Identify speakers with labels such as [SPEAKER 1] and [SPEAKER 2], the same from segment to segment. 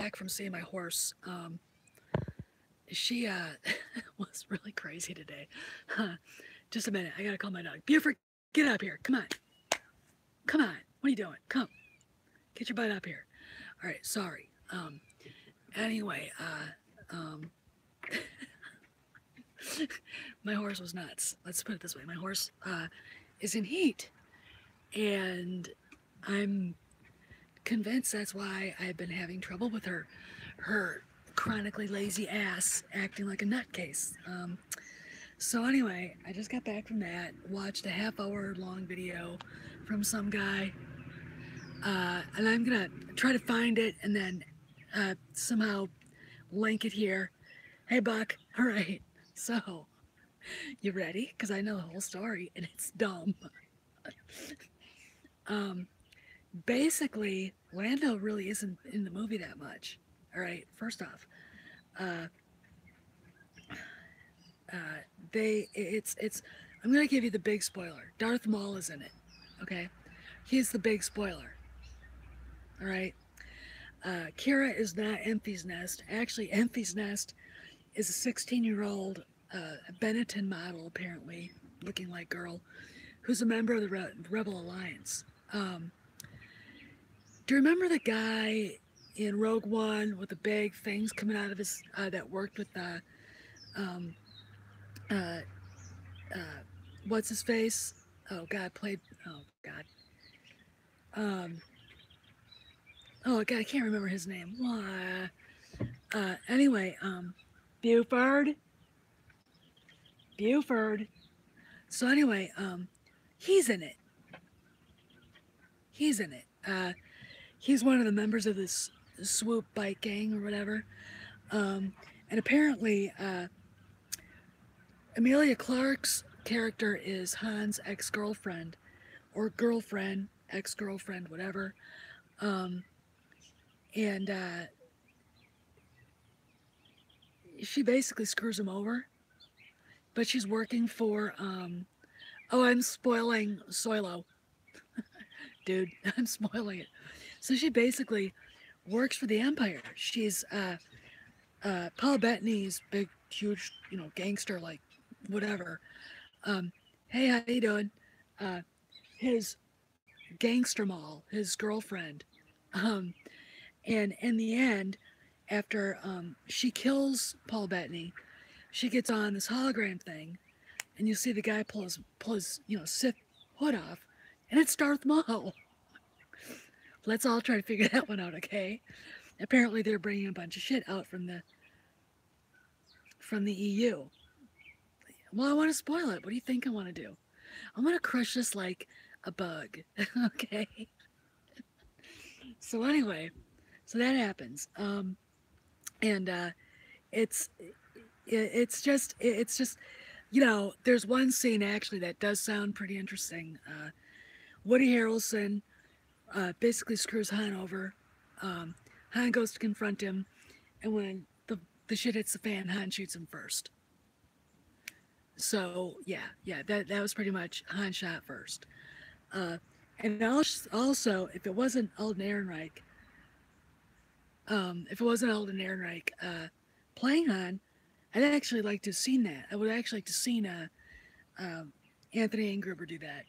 [SPEAKER 1] back from seeing my horse. She was really crazy today. Just a minute, I gotta call my dog. Buford, get up here. Come on. Come on. What are you doing? Come. Get your butt up here. All right, sorry. Anyway, my horse was nuts. Let's put it this way. My horse is in heat. And I'm convinced that's why I've been having trouble with her chronically lazy ass acting like a nutcase. So anyway, I just got back from that, watched a half-hour long video from some guy, and I'm gonna try to find it and then somehow link it here. Hey Buck, all right. So, you ready? Because I know the whole story and it's dumb. Basically, Lando really isn't in the movie that much. All right, first off, uh, it's. I'm gonna give you the big spoiler. Darth Maul is in it. Okay, he's the big spoiler. All right. Kira is not Enfy's Nest. Actually, Enfy's Nest is a 16-year-old Benetton model, apparently, looking like girl, who's a member of the Rebel Alliance. Do you remember the guy in Rogue One with the big things coming out of his that worked with the uh, what's his face? Oh God, played. Oh God. Um, oh God, I can't remember his name. Anyway, Buford. Buford. So anyway, he's in it. He's in it. He's one of the members of this swoop bike gang or whatever. And apparently, Amelia Clark's character is Han's ex-girlfriend, or girlfriend, ex-girlfriend, whatever. And she basically screws him over. But she's working for, oh, I'm spoiling Soylo. Dude, I'm spoiling it. So she basically works for the Empire. She's Paul Bettany's big, huge, gangster, like, whatever. Hey, how you doing? His gangster mall, his girlfriend. And in the end, after she kills Paul Bettany, she gets on this hologram thing, and you see the guy pull his Sith hood off, and it's Darth Maul. Let's all try to figure that one out, okay? Apparently, they're bringing a bunch of shit out from the EU. Well, I want to spoil it. What do you think I want to do? I'm gonna crush this like a bug, okay? So anyway, so that happens, and it's just there's one scene actually that does sound pretty interesting. Woody Harrelson basically screws Han over. Han goes to confront him, and when the shit hits the fan, Han shoots him first. So yeah, that was pretty much Han shot first. And also, if it wasn't Alden Ehrenreich, playing Han, I'd actually like to have seen that. I would actually like to seen Anthony Ingruber do that.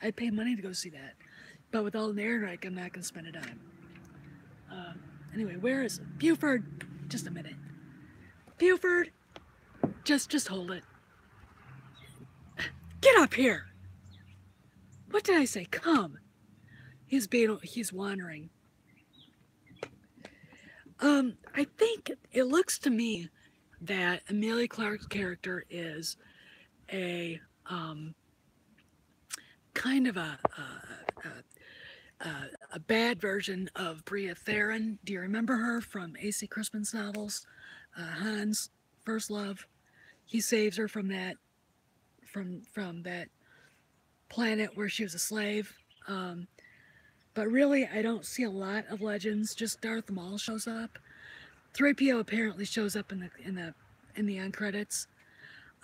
[SPEAKER 1] I'd pay money to go see that. But with Alden Ehrenreich, I'm not going to spend a dime. Anyway, where is it? Buford? Just a minute. Buford? Just hold it. Get up here! What did I say? Come. He's wandering. I think it looks to me that Amelia Clark's character is a kind of a bad version of Bria Theron. Do you remember her from A.C. Crispin's novels? Han's first love. He saves her from that planet where she was a slave. But really, I don't see a lot of legends. Just Darth Maul shows up. 3PO apparently shows up in the end credits.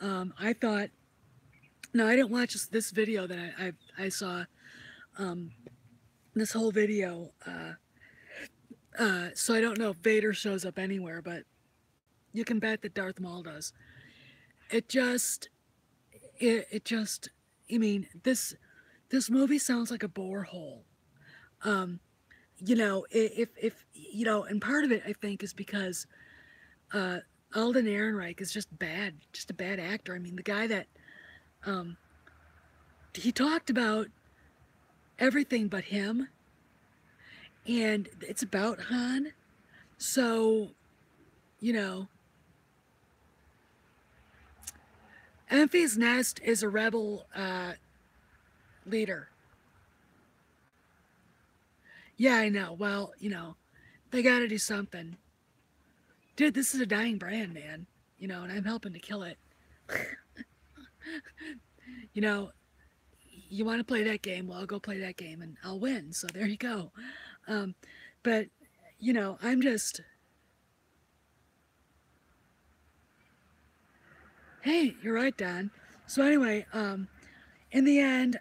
[SPEAKER 1] I thought, no, I didn't watch this video that I saw. This whole video So I don't know if Vader shows up anywhere, but you can bet that Darth Maul does. It just, it just, I mean, this movie sounds like a borehole. Um, if and part of it I think is because uh, Alden Ehrenreich is just bad, just a bad actor. I mean, the guy that um, he talked about everything but him, and it's about Han. So, you know, Enfys Nest is a rebel leader. Yeah, I know. Well, they got to do something. Dude, this is a dying brand, man. And I'm helping to kill it. You know, you want to play that game? Well, I'll go play that game and I'll win. So there you go. Um, but, I'm just, hey, you're right, Don. So anyway, in the end,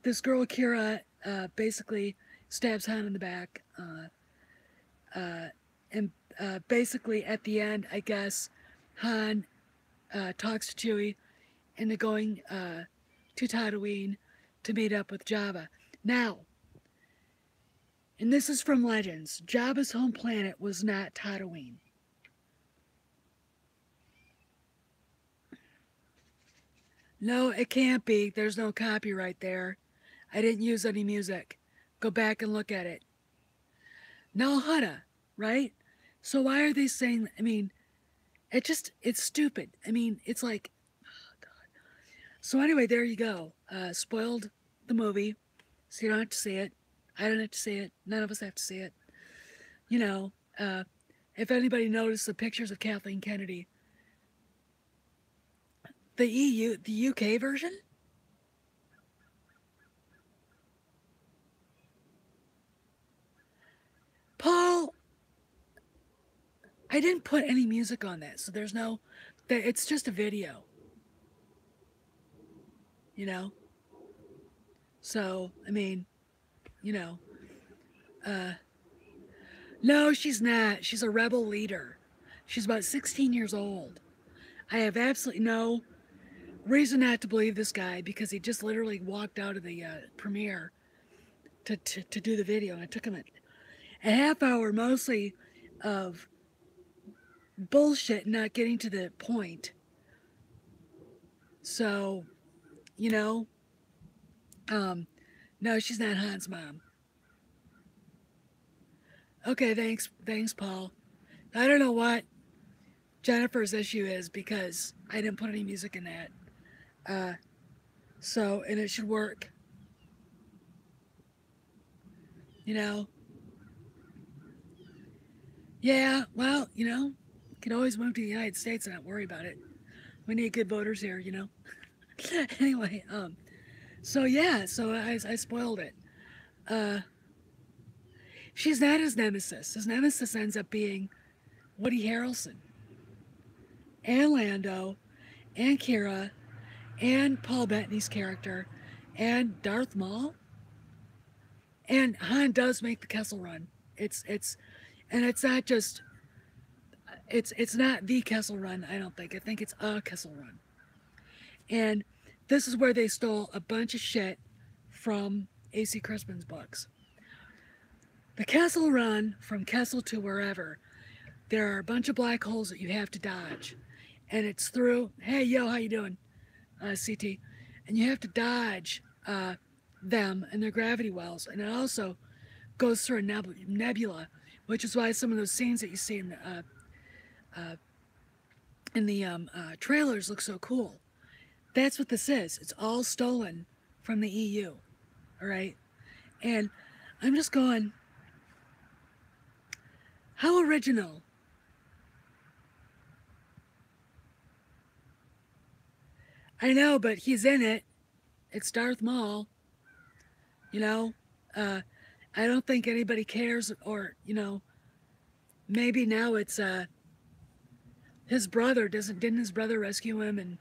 [SPEAKER 1] this girl, Kira, basically stabs Han in the back. And basically at the end, I guess, Han talks to Chewie into going to Tatooine to meet up with Jabba. Now, and this is from Legends, Jabba's home planet was not Tatooine. No, it can't be. There's no copyright there. I didn't use any music. Go back and look at it. No Hutta, right? So why are they saying, I mean, it's stupid. I mean, it's like, oh God. So anyway, there you go. Spoiled the movie, so you don't have to see it. I don't have to see it. None of us have to see it. You know, uh, if anybody noticed the pictures of Kathleen Kennedy, the UK version, Paul, I didn't put any music on that, so there's no, it's just a video, you know? So, I mean, you know, uh, no, she's not. She's a rebel leader. She's about 16 years old. I have absolutely no reason not to believe this guy because he just literally walked out of the premiere to do the video, and it took him a half hour mostly of bullshit not getting to the point. So, you know, um, no, she's not Han's mom. Okay, thanks, Paul. I don't know what Jennifer's issue is because I didn't put any music in that. Uh, and it should work. You know? Yeah, well, you can always move to the United States and not worry about it. We need good voters here. Anyway, so yeah, so I spoiled it. Uh, she's not his nemesis. His nemesis ends up being Woody Harrelson and Lando and Kira and Paul Bettany's character and Darth Maul. And Han does make the Kessel Run. And it's not just it's not the Kessel Run. I don't think. I think it's a Kessel Run. And this is where they stole a bunch of shit from A.C. Crispin's books. The Kessel Run from Kessel to wherever, there are a bunch of black holes that you have to dodge, and it's through. Hey, yo, how you doing, CT? And you have to dodge them and their gravity wells, and it also goes through a nebula, which is why some of those scenes that you see in the trailers look so cool. That's what this is. It's all stolen from the EU, all right? And I'm just going, how original. I know, but he's in it. It's Darth Maul. You know, I don't think anybody cares, or maybe now it's his brother didn't his brother rescue him and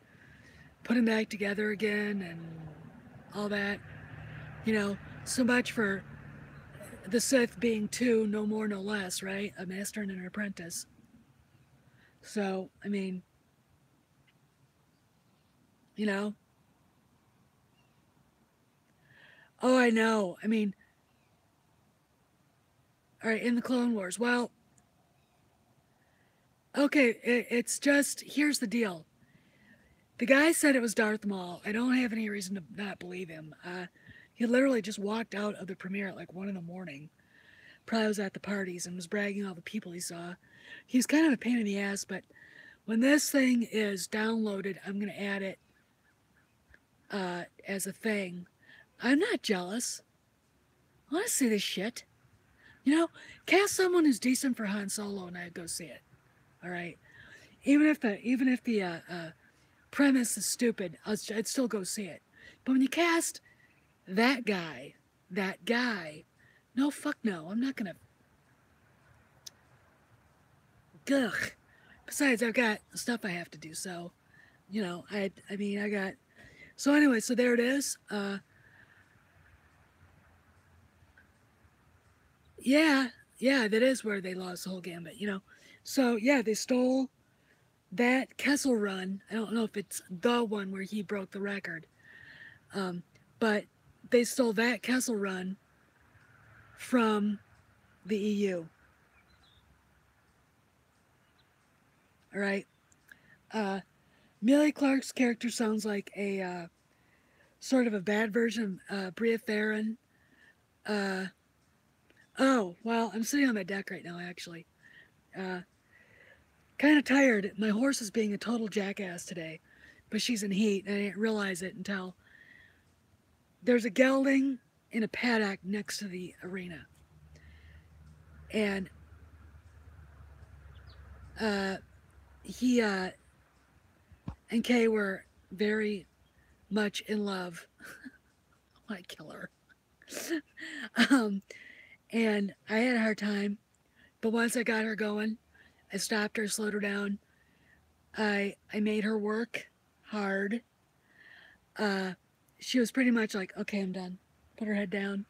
[SPEAKER 1] put him back together again and all that. So much for the Sith being two, no more, no less, right? A master and an apprentice. So, I mean, you know, oh, I know. I mean, all right, in the Clone Wars. Well, okay, it's just, here's the deal. The guy said it was Darth Maul. I don't have any reason to not believe him. He literally just walked out of the premiere at like 1 in the morning. Probably was at the parties and was bragging all the people he saw. He's kind of a pain in the ass, but when this thing is downloaded, I'm going to add it as a thing. I'm not jealous. I want to see this shit. You know, cast someone who's decent for Han Solo and I'd go see it. All right. Even if the premise is stupid, I'd still go see it. But when you cast that guy, no, fuck no. I'm not gonna. Ugh. Besides, I've got stuff I have to do. So, you know, I mean, I got. So anyway, so there it is. Yeah, that is where they lost the whole gambit. You know, so yeah, they stole that Kessel Run. I don't know if it's the one where he broke the record, but they stole that Kessel Run from the EU. All right. Amelia Clark's character sounds like a sort of a bad version of Bria Theron. Oh, well, I'm sitting on my deck right now, actually. Kind of tired. My horse is being a total jackass today, but she's in heat, and I didn't realize it until there's a gelding in a paddock next to the arena. And he and Kay were very much in love. I might kill her. And I had a hard time, but once I got her going, I stopped her, slowed her down. I made her work hard. She was pretty much like, okay, I'm done. Put her head down.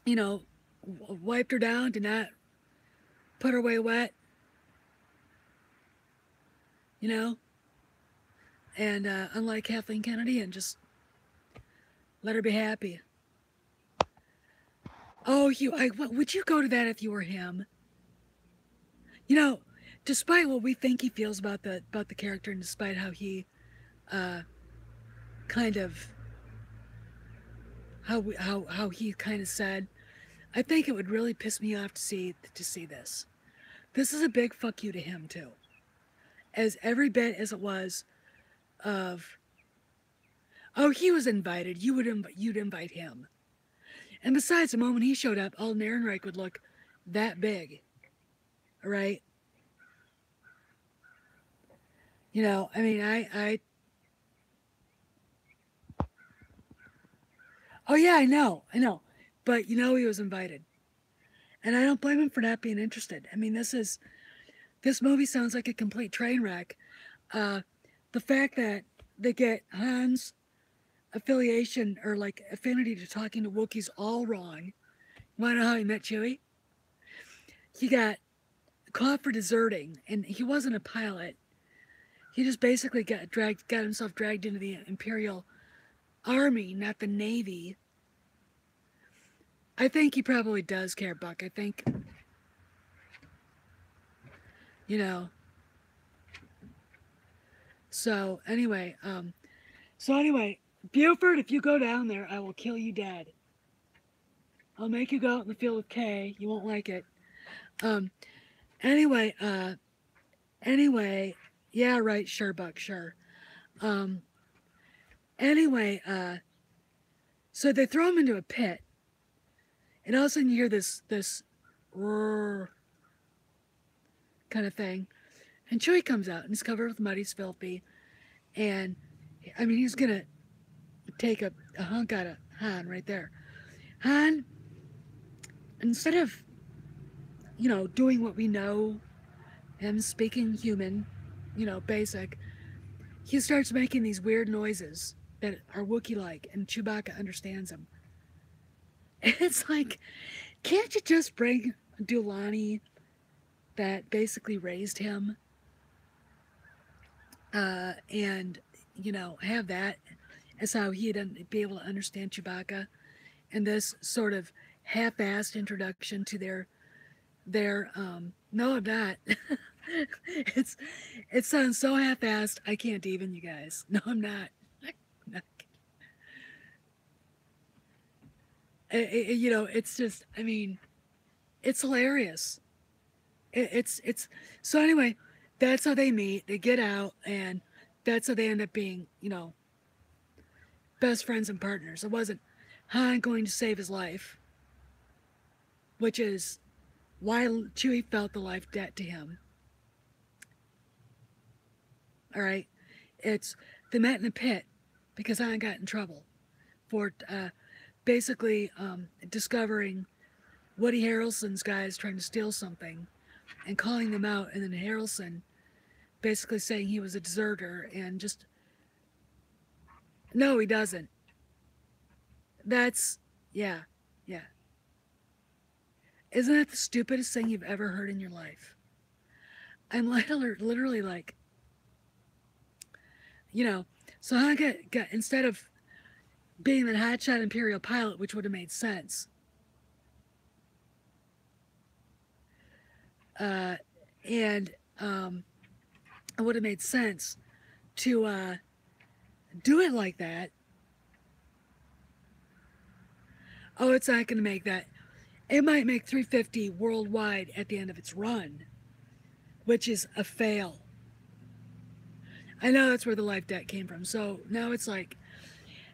[SPEAKER 1] You know, wiped her down, did not put her away wet. You know, and unlike Kathleen Kennedy, and just let her be happy. Oh, would you go to that if you were him? You know, despite what we think he feels about the character, and despite how he kind of how he kind of said, I think it would really piss me off to see this. This is a big fuck you to him too, as every bit as it was of, oh, he was invited. You'd invite him. And besides, the moment he showed up, Alden Ehrenreich would look that big. All right? You know, I mean, oh yeah, I know. But you know he was invited. And I don't blame him for not being interested. I mean, this movie sounds like a complete train wreck. The fact that they get Han's affiliation or like affinity to talking to Wookiees all wrong. Want to know how he met Chewie? He got caught for deserting, and he wasn't a pilot. He just basically got himself dragged into the Imperial Army, not the Navy. I think he probably does care, Buck. I think, you know. So anyway, Buford, if you go down there, I will kill you dead. I'll make you go out in the field with Kay. You won't like it. Anyway, yeah, right, sure, Buck, sure. Anyway, so they throw him into a pit, and all of a sudden you hear this roar kind of thing, and Chewie comes out, and he's covered with mud, he's filthy, and I mean, he's gonna take a hunk out of Han right there. Han, instead of, you know, doing what we know, him speaking human, you know, basic, he starts making these weird noises that are Wookiee-like, and Chewbacca understands them. It's like, can't you just bring Dulani that basically raised him, and have that as how he'd be able to understand Chewbacca, and this sort of half-assed introduction to their no, I'm not. it's it sounds so half-assed. I can't even, you guys. No, I'm not. Not- it's just. I mean, it's hilarious. It's so anyway. That's how they meet. They get out, and that's how they end up being, best friends and partners. It wasn't Han going to save his life, which is why Chewie felt the life debt to him. All right, it's they met in a pit because Han got in trouble for basically discovering Woody Harrelson's guys trying to steal something and calling them out, and then Harrelson basically saying he was a deserter and just no, he doesn't. That's yeah, yeah. Isn't that the stupidest thing you've ever heard in your life? I'm literally like, you know, so Han got instead of being the hotshot Imperial pilot, which would have made sense, uh, and it would have made sense to do it like that. Oh, it's not going to make that. It might make 350 worldwide at the end of its run, which is a fail. I know that's where the life debt came from. So now it's like,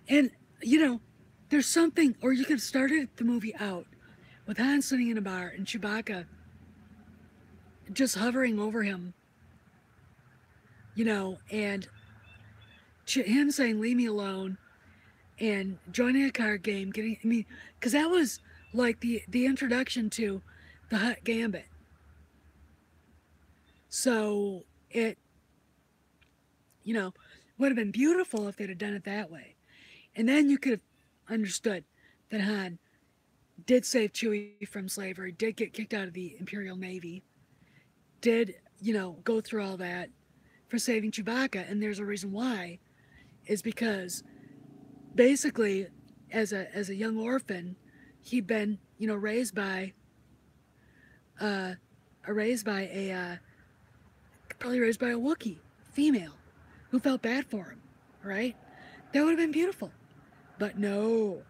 [SPEAKER 1] and you know, there's something, or you could have started the movie out with Han sitting in a bar and Chewbacca just hovering over him, and him saying, "Leave me alone," and joining a card game, I mean, because that was like the introduction to the Hutt Gambit. So it, you know, would have been beautiful if they'd have done it that way. And then you could have understood that Han did save Chewie from slavery, did get kicked out of the Imperial Navy, did, go through all that for saving Chewbacca. And there's a reason why, is because basically, as a young orphan, he'd been, raised by uh, probably raised by a Wookiee female who felt bad for him, right? That would have been beautiful. But no,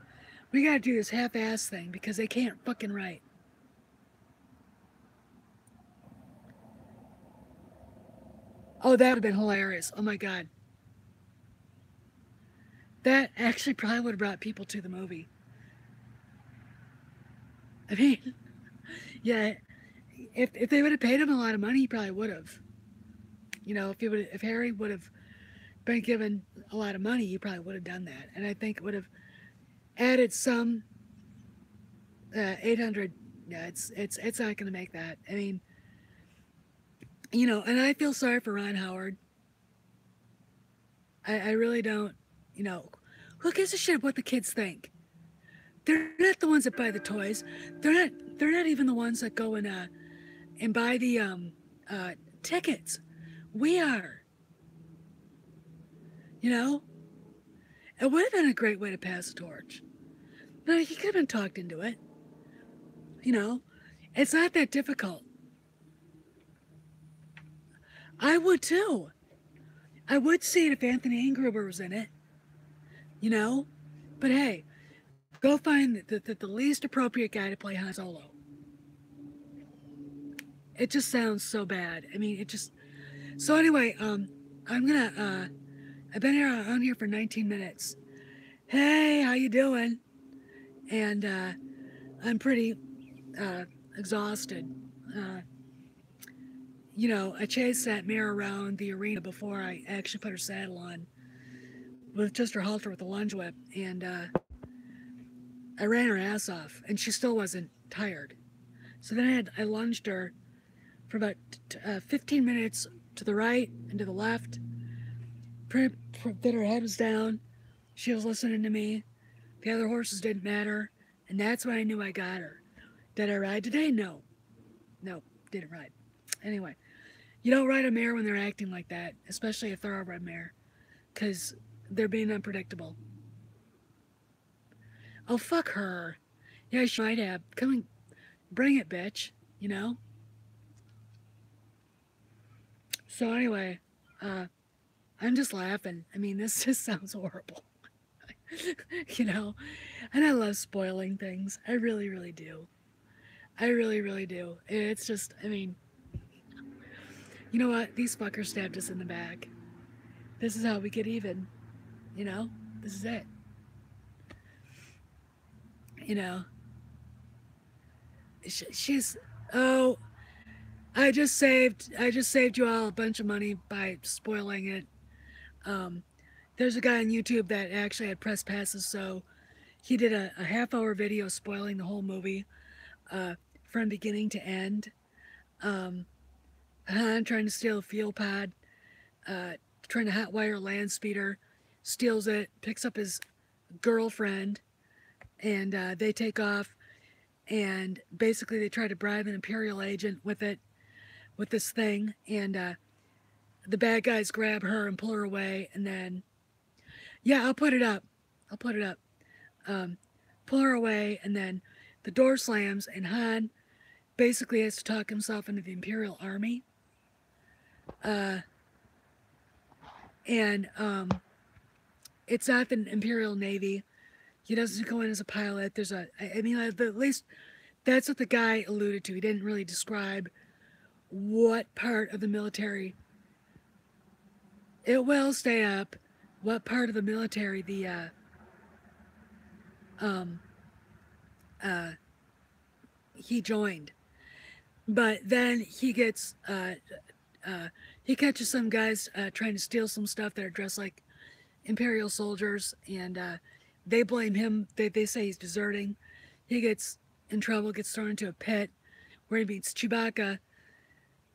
[SPEAKER 1] we gotta do this half-ass thing because they can't fucking write. Oh, that would have been hilarious. Oh my god. That actually probably would have brought people to the movie. I mean, yeah, if they would have paid him a lot of money, he probably would have. If Harry would have been given a lot of money, he probably would have done that. And I think it would have added some 800. Yeah, it's not going to make that. I mean, and I feel sorry for Ron Howard. I really don't. Who gives a shit what the kids think? They're not the ones that buy the toys. They're not even the ones that go and buy the tickets. We are. You know, it would have been a great way to pass the torch. No, he could have been talked into it. You know, it's not that difficult. I would too. I would see it if Anthony Ingruber was in it. You know, but hey, go find the least appropriate guy to play Han Solo. It just sounds so bad. I mean, it just. So anyway, I'm gonna. I've been on here for 19 minutes. Hey, how you doing? And I'm pretty exhausted. Uh, I chased that mare around the arena before I actually put her saddle on with just her halter with a lunge whip, and I ran her ass off, and she still wasn't tired. So then I lunged her for about 15 minutes to the right and to the left. That her head was down. She was listening to me. The other horses didn't matter. And that's when I knew I got her. Did I ride today? No. No, didn't ride. Anyway, you don't ride a mare when they're acting like that, especially a thoroughbred mare, because they're being unpredictable. Oh, fuck her. Yeah, she might have. Come and bring it, bitch. You know? So, anyway, uh, I'm just laughing. I mean, this just sounds horrible. you know? And I love spoiling things. I really, really do. I really, really do. It's just, I mean, you know what? These fuckers stabbed us in the back. This is how we get even. You know? This is it. You know? She's, oh, I just saved you all a bunch of money by spoiling it. Um, there's a guy on YouTube that actually had press passes, so he did a half-hour video spoiling the whole movie uh, from beginning to end. Um, Han trying to steal a fuel pod, uh, trying to hotwire a land speeder, steals it, picks up his girlfriend, and they take off. And basically, they try to bribe an Imperial agent with it, with this thing, and the bad guys grab her and pull her away, and then, yeah, I'll put it up. I'll put it up. Um, pull her away, and then the door slams, and Han basically has to talk himself into the Imperial Army. Uh, and it's not the Imperial Navy. He doesn't go in as a pilot. There's I mean, at least that's what the guy alluded to. He didn't really describe what part of the military. It will stay up. What part of the military um, he joined. But then he catches some guys trying to steal some stuff that are dressed like Imperial soldiers, and they blame him. They say he's deserting. He gets in trouble, gets thrown into a pit where he meets Chewbacca,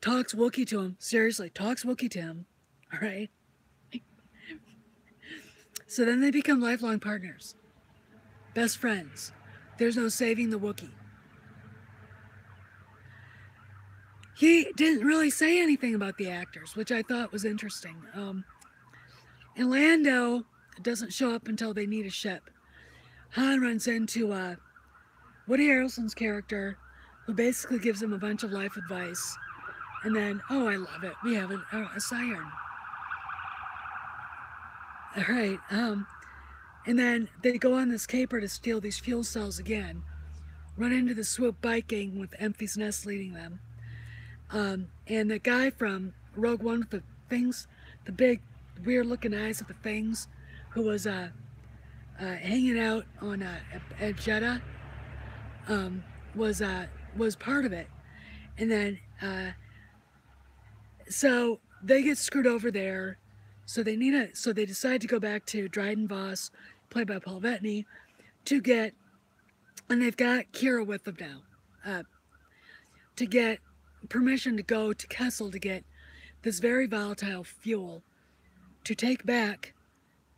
[SPEAKER 1] talks Wookiee to him. Seriously, talks Wookiee to him. All right. So then they become lifelong partners, best friends. There's no saving the Wookiee. He didn't really say anything about the actors, which I thought was interesting. And Lando doesn't show up until they need a ship. Han runs into Woody Harrelson's character, who basically gives him a bunch of life advice. And then, oh, I love it. We have a siren. All right. And then they go on this caper to steal these fuel cells again. Run into the swoop bike gang with Enfys Nest leading them. And the guy from Rogue One with the things, the big, weird-looking eyes with the things, who was hanging out on at Jeddah, was part of it. And then, so they get screwed over there. So they decide to go back to Dryden Voss, played by Paul Bettany, and they've got Kira with them now, to get permission to go to Kessel to get this very volatile fuel to take back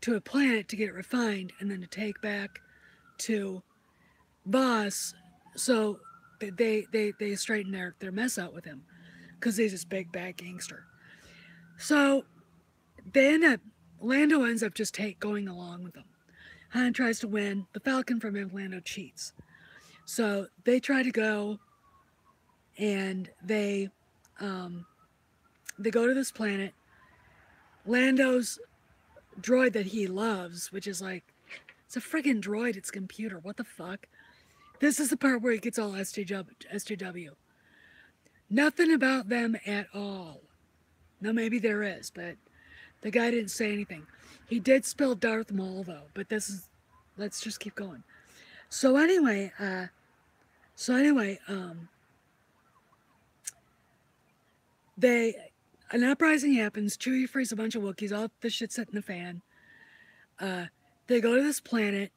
[SPEAKER 1] to a planet to get it refined, and then to take back to Voss, so they straighten their mess out with him, because he's this big bad gangster. So Lando ends up just going along with them. Han tries to win. The Falcon from him, Lando cheats. So they try to go, and they go to this planet. Lando's droid that he loves, which is like, it's a friggin' droid, it's a computer, what the fuck? This is the part where he gets all SJW. Nothing about them at all. Now maybe there is, but the guy didn't say anything. He did spill Darth Maul though, but let's just keep going. So anyway, an uprising happens. Chewie frees a bunch of Wookiees. All the shit's set in the fan. They go to this planet.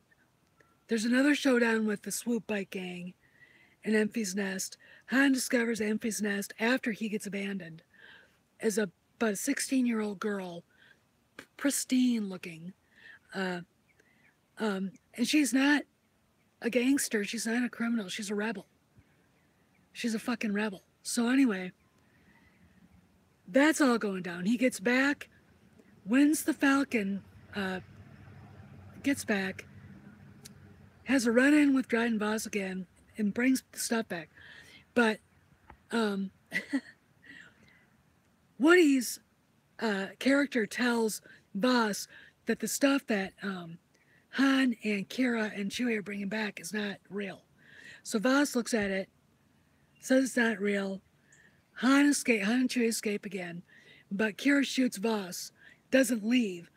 [SPEAKER 1] There's another showdown with the swoop bike gang in Enfys Nest. Han discovers Enfys Nest after he gets abandoned as about a 16-year-old girl, pristine looking, and she's not a gangster. She's not a criminal. She's a rebel. She's a fucking rebel. So anyway, that's all going down. He gets back, wins the Falcon, uh, gets back, has a run-in with Dryden Voss again, and brings the stuff back. But um, Woody's character tells Voss that the stuff that Han and Kira and Chewie are bringing back is not real. So Voss looks at it, says it's not real. Han and Chewie escape again, but Kira shoots Voss, doesn't leave,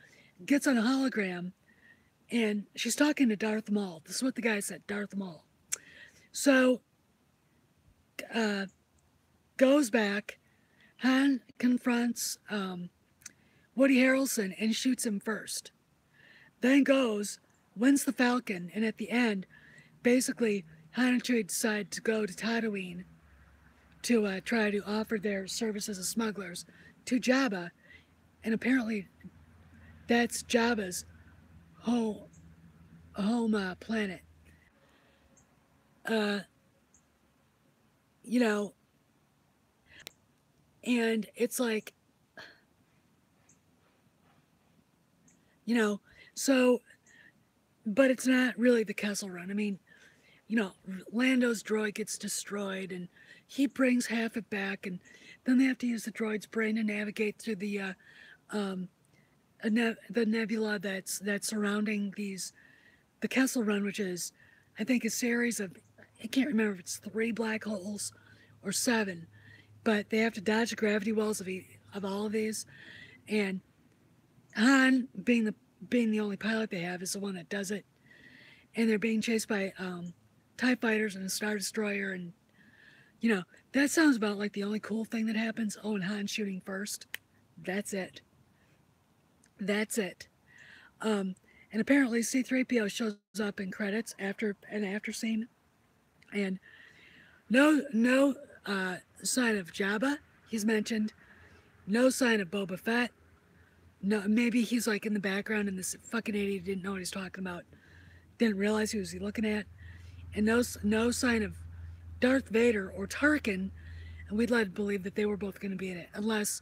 [SPEAKER 1] gets on a hologram, and she's talking to Darth Maul. This is what the guy said, Darth Maul. So, goes back. Han confronts Woody Harrelson and shoots him first. Then goes, wins the Falcon, and at the end, basically, Han and Chewie decide to go to Tatooine to try to offer their services as smugglers to Jabba, and apparently that's Jabba's home planet. Uh, you know, and it's like, so, but it's not really the Kessel Run. I mean, Lando's droid gets destroyed, and he brings half it back, and then they have to use the droid's brain to navigate through the nebula that's surrounding the Kessel Run, which is, I think, a series of, I can't remember if it's 3 black holes or 7, but they have to dodge the gravity wells of all of these, and Han, being the only pilot they have, is the one that does it, and they're being chased by TIE fighters and a Star Destroyer, and that sounds about like the only cool thing that happens. Oh, and Han shooting first. That's it. And apparently C-3PO shows up in credits after scene, and no sign of Jabba. He's mentioned. No sign of Boba Fett. No, maybe he's like in the background, and this fucking idiot didn't know what he's talking about. Didn't realize who was he looking at, and no sign of Darth Vader or Tarkin, and we'd led to believe that they were both going to be in it, unless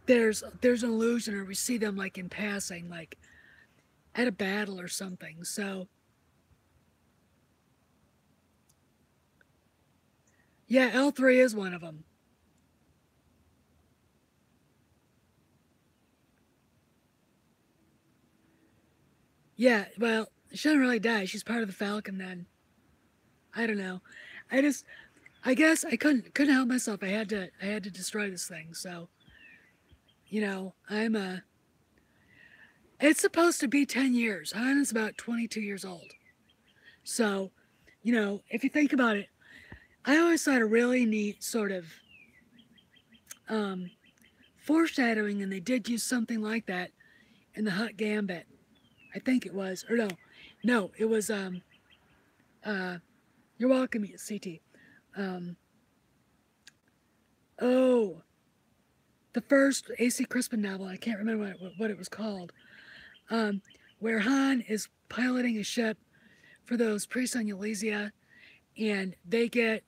[SPEAKER 1] there's an illusion, or we see them like in passing, like at a battle or something. So yeah, L3 is one of them. Yeah, well, she doesn't really die. She's part of the Falcon then. I don't know. I guess I couldn't help myself. I had to destroy this thing. So, I'm it's supposed to be 10 years. Han is about 22 years old. So, if you think about it, I always thought a really neat sort of foreshadowing, and they did use something like that in the Hutt Gambit. I think it was, or no, it was you're welcome, CT. Oh, the first A.C. Crispin novel. I can't remember what it was called. Where Han is piloting a ship for those priests on Elysia, and they get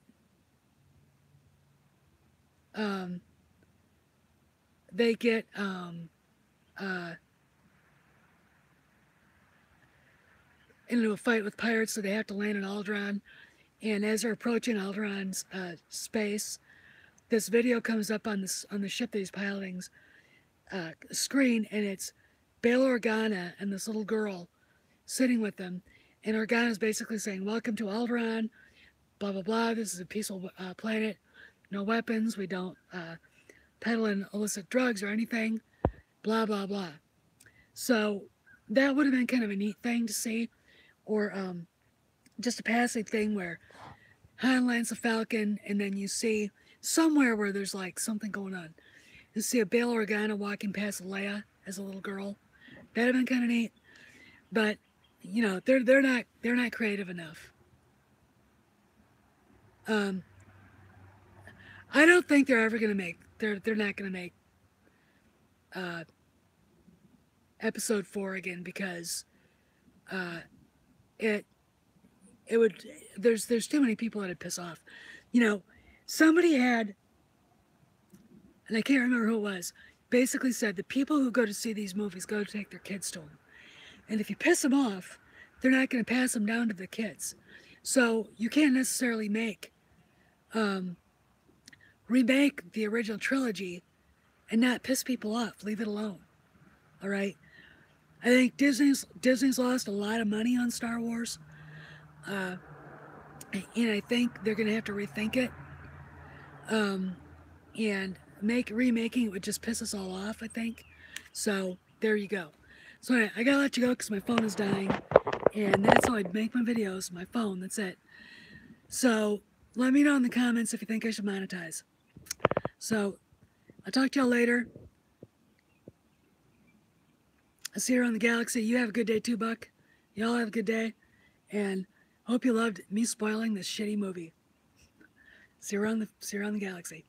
[SPEAKER 1] into a fight with pirates, so they have to land in Alderaan. And as they're approaching Alderaan's space, this video comes up on the ship that he's piloting's screen, and it's Bail Organa and this little girl sitting with them, and Organa's basically saying, "Welcome to Alderaan, blah blah blah. This is a peaceful planet, no weapons. We don't peddle in illicit drugs or anything, blah blah blah." So that would have been kind of a neat thing to see, or just a passing thing where Han lands the Falcon, and then you see somewhere where there's like something going on. You see a Bail Organa walking past Leia as a little girl. That'd have been kind of neat, but they're not creative enough. I don't think they're ever gonna make they're not gonna make episode 4 again, because it it would. There's too many people that'd piss off. You know, somebody had, and I can't remember who it was. Basically said the people who go to see these movies go to take their kids to them, and if you piss them off, they're not going to pass them down to the kids. So you can't necessarily um, remake the original trilogy and not piss people off. Leave it alone. All right. I think Disney's lost a lot of money on Star Wars, uh, and I think they're going to have to rethink it. And remaking it would just piss us all off, I think. So there you go. So anyway, I gotta let you go because my phone is dying, and that's how I make my videos. My phone. That's it. So let me know in the comments if you think I should monetize. So I'll talk to y'all later. I'll see you around the galaxy. You have a good day too, Buck. Y'all have a good day, and hope you loved me spoiling this shitty movie. See you around the galaxy.